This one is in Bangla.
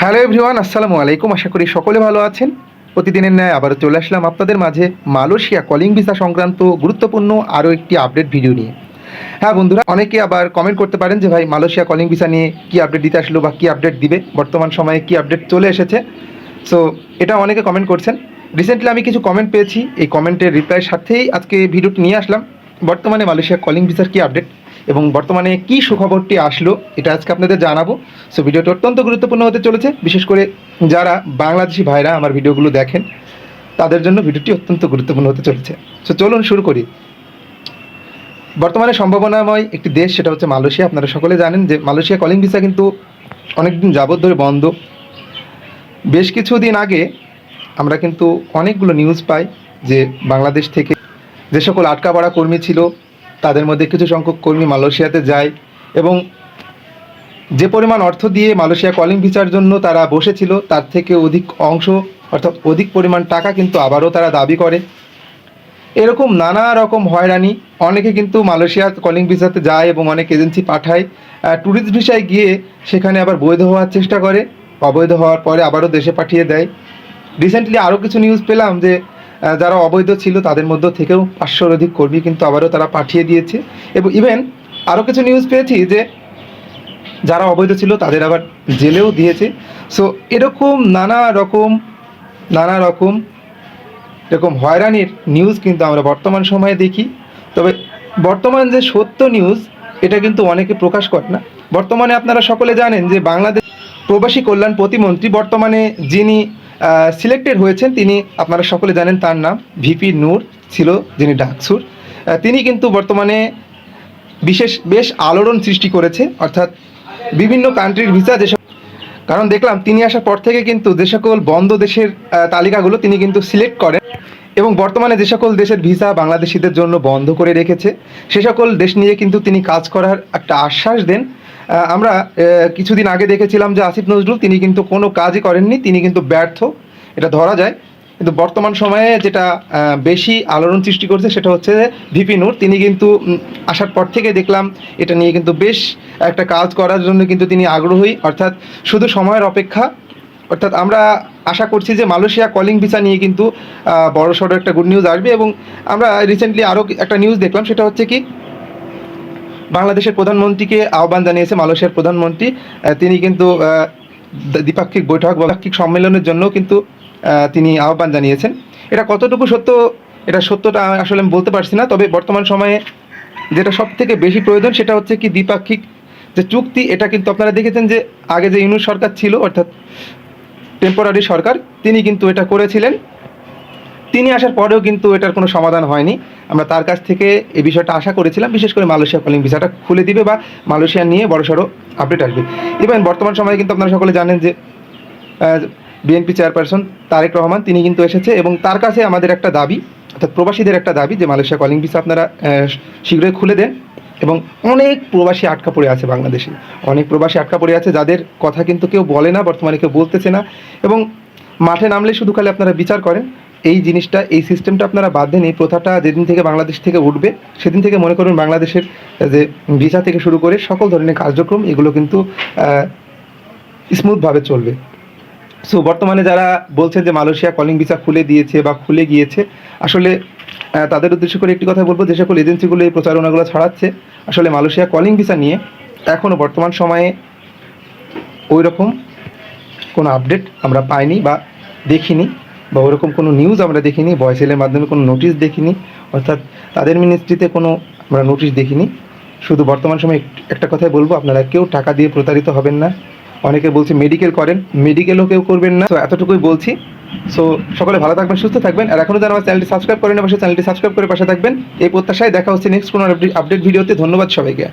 হ্যালো এভরিওয়ান, আসসালামু আলাইকুম। আশা করি সকলে ভালো আছেন। প্রতিদিনের ন্যায় আবারও চলে আসলাম আপনাদের মাঝে মালয়েশিয়া কলিং ভিসা সংক্রান্ত গুরুত্বপূর্ণ আরও একটি আপডেট ভিডিও নিয়ে। হ্যাঁ বন্ধুরা, অনেকে আবার কমেন্ট করতে পারেন যে ভাই মালয়েশিয়া কলিং ভিসা নিয়ে কী আপডেট দিতে আসলো বা কী আপডেট দিবে, বর্তমান সময়ে কী আপডেট চলে এসেছে। সো এটা অনেকে কমেন্ট করছেন। রিসেন্টলি আমি কিছু কমেন্ট পেয়েছি, এই কমেন্টের রিপ্লাইয়ের সাথেই আজকে ভিডিওটি নিয়ে আসলাম। বর্তমানে মালয়েশিয়া কলিং ভিসার কী আপডেট এবং বর্তমানে কী সুখবরটি আসলো এটা আজকে আপনাদের জানাবো। সো ভিডিওটি অত্যন্ত গুরুত্বপূর্ণ হতে চলেছে, বিশেষ করে যারা বাংলাদেশি ভাইরা আমার ভিডিওগুলো দেখেন তাদের জন্য ভিডিওটি অত্যন্ত গুরুত্বপূর্ণ হতে চলেছে। সো চলুন শুরু করি। বর্তমানে সম্ভাবনাময় একটি দেশ, সেটা হচ্ছে মালয়েশিয়া। আপনারা সকলে জানেন যে মালয়েশিয়া কলিং ভিসা কিন্তু অনেকদিন যাবত ধরে বন্ধ। বেশ কিছুদিন আগে আমরা কিন্তু অনেকগুলো নিউজ পাই যে বাংলাদেশ থেকে যে সকল আটকা পড়া কর্মী ছিল তাদের মধ্যে কিছু সংখ্যক কর্মী মালয়েশিয়াতে যায় এবং যে পরিমাণ অর্থ দিয়ে মালয়েশিয়া কলিং ভিসার জন্য তারা বসেছিল তার থেকে অধিক অংশ, অর্থাৎ অধিক পরিমাণ টাকা কিন্তু আবারও তারা দাবি করে। এরকম নানা রকম হয়রানি, অনেকে কিন্তু মালয়েশিয়া কলিং ভিসাতে যায় এবং অনেক এজেন্সি পাঠায় ট্যুরিস্ট ভিসায় গিয়ে সেখানে আবার বৈধ হওয়ার চেষ্টা করে, অবৈধ হওয়ার পরে আবারও দেশে পাঠিয়ে দেয়। রিসেন্টলি আরও কিছু নিউজ পেলাম যে যারা অবৈধ ছিল তাদের মধ্য থেকেও 500-র অধিক কর্মী কিন্তু আবারও তারা পাঠিয়ে দিয়েছে। এবং ইভেন আরও কিছু নিউজ পেয়েছি যে যারা অবৈধ ছিল তাদের আবার জেলেও দিয়েছে। সো এরকম নানা রকম এরকম হয়রানির নিউজ কিন্তু আমরা বর্তমান সময়ে দেখি। তবে বর্তমান যে সত্য নিউজ এটা কিন্তু অনেকে প্রকাশ করে না। বর্তমানে আপনারা সকলে জানেন যে বাংলাদেশ প্রবাসী কল্যাণ প্রতিমন্ত্রী বর্তমানে যিনি সিলেক্টেড হয়েছেন তিনি আপনারা সকলে জানেন, তার নাম ভিপি নূর ছিল, যিনি ডাকসুর। তিনি কিন্তু বর্তমানে বেশ আলোড়ন সৃষ্টি করেছে, অর্থাৎ বিভিন্ন কান্ট্রির ভিসা যেসব, কারণ দেখলাম তিনি আসার পর থেকে কিন্তু যে সকল বন্ধ দেশের তালিকাগুলো তিনি কিন্তু সিলেক্ট করেন এবং বর্তমানে যে সকল দেশের ভিসা বাংলাদেশিদের জন্য বন্ধ করে রেখেছে সে সকল দেশ নিয়ে কিন্তু তিনি কাজ করার একটা আশ্বাস দেন। আমরা কিছুদিন আগে দেখেছিলাম যে আসিফ নজরুল তিনি কিন্তু কোনো কাজই করেননি, তিনি কিন্তু ব্যর্থ, এটা ধরা যায়। কিন্তু বর্তমান সময়ে যেটা বেশি আলোড়ন সৃষ্টি করছে সেটা হচ্ছে ভিপি নূর। তিনি কিন্তু আসার পর থেকে দেখলাম এটা নিয়ে কিন্তু বেশ একটা কাজ করার জন্য কিন্তু তিনি আগ্রহী, অর্থাৎ শুধু সময়ের অপেক্ষা। অর্থাৎ আমরা আশা করছি যে মালয়েশিয়া কলিং ভিসা নিয়ে কিন্তু বড়সড় একটা গুড নিউজ আসবে। এবং আমরা রিসেন্টলি আরও একটা নিউজ দেখলাম, সেটা হচ্ছে কি বাংলাদেশের প্রধানমন্ত্রীকে আহ্বান জানিয়েছে মালয়েশিয়ার প্রধানমন্ত্রী। তিনি কিন্তু দ্বিপাক্ষিক বৈঠক বা দ্বিপাক্ষিক সম্মেলনের জন্য কিন্তু তিনি আহ্বান জানিয়েছেন। এটা কতটুকু সত্য, এটা সত্যটা আসলে আমি বলতে পারছি না। তবে বর্তমান সময়ে যেটা সব থেকে বেশি প্রয়োজন সেটা হচ্ছে কি দ্বিপাক্ষিক যে চুক্তি, এটা কিন্তু আপনারা দেখেছেন যে আগে যে ইউনূস সরকার ছিল, অর্থাৎ টেম্পোরারি সরকার, তিনি কিন্তু এটা করেছিলেন। তিনি আসার পরেও কিন্তু এটার কোনো সমাধান হয়নি। আমরা তার কাছ থেকে এই বিষয়টা আশা করেছিলাম, বিশেষ করে মালয়েশিয়া কলিং ভিসাটা খুলে দিবে বা মালয়েশিয়া নিয়ে বড়সড় আপডেট আসবে। ইভেন বর্তমান সময়ে কিন্তু আপনারা সকলে জানেন যে বিএনপি চেয়ারপারসন তারেক রহমান তিনি কিন্তু এসেছে এবং তার কাছে আমাদের একটা দাবি, অর্থাৎ প্রবাসীদের একটা দাবি যে মালয়েশিয়া কলিং ভিসা আপনারা শীঘ্রই খুলে দেন। এবং অনেক প্রবাসী আটকা পড়ে আছে বাংলাদেশে, অনেক প্রবাসী আটকা পড়ে আছে যাদের কথা কিন্তু কেউ বলে না, বর্তমানে কেউ বলতেছে না। এবং মাঠে নামলে শুধু খালি আপনারা বিচার করেন। এই জিনিসটা, এই সিস্টেমটা আপনারা বাদ দেন। এই প্রথাটা যেদিন থেকে বাংলাদেশ থেকে উঠবে সেদিন থেকে মনে করুন বাংলাদেশের যে ভিসা থেকে শুরু করে সকল ধরনের কার্যক্রম এগুলো কিন্তু স্মুথভাবে চলবে। সো বর্তমানে যারা বলছেন যে মালয়েশিয়া কলিং ভিসা খুলে দিয়েছে বা খুলে গিয়েছে, আসলে তাদের উদ্দেশ্য করে একটি কথা বলবো, যে সকল এজেন্সিগুলো এই প্রচারণাগুলো ছড়াচ্ছে, আসলে মালয়েশিয়া কলিং ভিসা নিয়ে এখনও বর্তমান সময়ে ওই রকম কোনো আপডেট আমরা পাইনি বা দেখিনি, বা ওরকম কোনো নিউজ আমরা দেখিনি, ভয়েসেলের মাধ্যমে কোনো নোটিশ দেখিনি, অর্থাৎ তাদের মিনিস্ট্রিতে কোনো আমরা নোটিশ দেখিনি। শুধু বর্তমান সময়ে একটা কথাই বলবো, আপনারা কেউ টাকা দিয়ে প্রতারিত হবেন না। অনেকে বলছে মেডিকেল করেন, মেডিকেলও কেউ করবেন না। তো এতটুকুই বলছি। সো সকলে ভালো থাকবেন, সুস্থ থাকবেন। আর এখনও যারা আমার চ্যানেলটি সাবস্ক্রাইব করেন অবশ্যই চ্যানেলটি সাবস্ক্রাইব করে পাশে থাকবেন। এই প্রত্যাশায় দেখা হচ্ছে নেক্সট কোনো আপডেট ভিডিওতে। ধন্যবাদ সবাইকে।